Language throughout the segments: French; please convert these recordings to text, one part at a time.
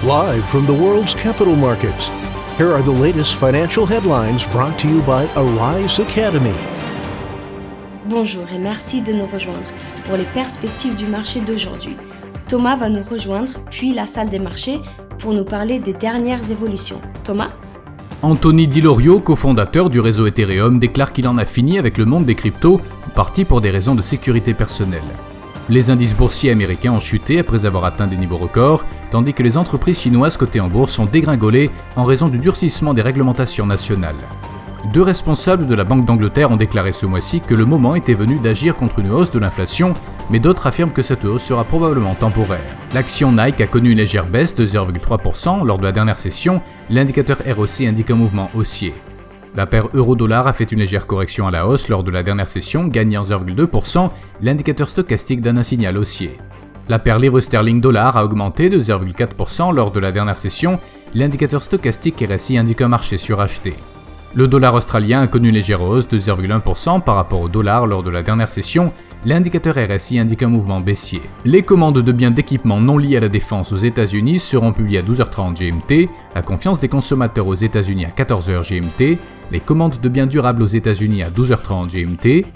Live from the world's capital markets, here are the latest financial headlines brought to you by Arise Academy. Bonjour et merci de nous rejoindre pour les perspectives du marché d'aujourd'hui. Thomas va nous rejoindre, puis la salle des marchés, pour nous parler des dernières évolutions. Thomas ? Anthony Di Lorio, cofondateur du réseau Ethereum, déclare qu'il en a fini avec le monde des cryptos, en partie pour des raisons de sécurité personnelle. Les indices boursiers américains ont chuté après avoir atteint des niveaux records, tandis que les entreprises chinoises cotées en bourse ont dégringolé en raison du durcissement des réglementations nationales. Deux responsables de la Banque d'Angleterre ont déclaré ce mois-ci que le moment était venu d'agir contre une hausse de l'inflation, mais d'autres affirment que cette hausse sera probablement temporaire. L'action Nike a connu une légère baisse de 0,3% lors de la dernière session, l'indicateur ROC indique un mouvement haussier. La paire euro-dollar a fait une légère correction à la hausse lors de la dernière session, gagnant 0,2%, l'indicateur stochastique donne un signal haussier. La paire livre-sterling-dollar a augmenté de 0,4% lors de la dernière session, l'indicateur stochastique RSI indique un marché suracheté. Le dollar australien a connu une légère hausse de 0,1% par rapport au dollar lors de la dernière session, l'indicateur RSI indique un mouvement baissier. Les commandes de biens d'équipement non liés à la défense aux États-Unis seront publiées à 12h30 GMT, la confiance des consommateurs aux États-Unis à 14h GMT, les commandes de biens durables aux États-Unis à 12h30 GMT,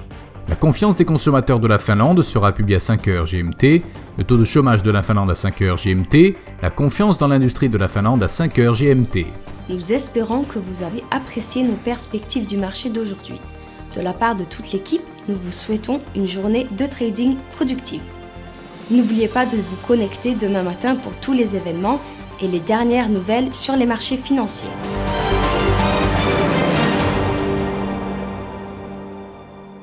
la confiance des consommateurs de la Finlande sera publiée à 5h GMT, le taux de chômage de la Finlande à 5h GMT, la confiance dans l'industrie de la Finlande à 5h GMT. Nous espérons que vous avez apprécié nos perspectives du marché d'aujourd'hui. De la part de toute l'équipe, nous vous souhaitons une journée de trading productive. N'oubliez pas de vous connecter demain matin pour tous les événements et les dernières nouvelles sur les marchés financiers.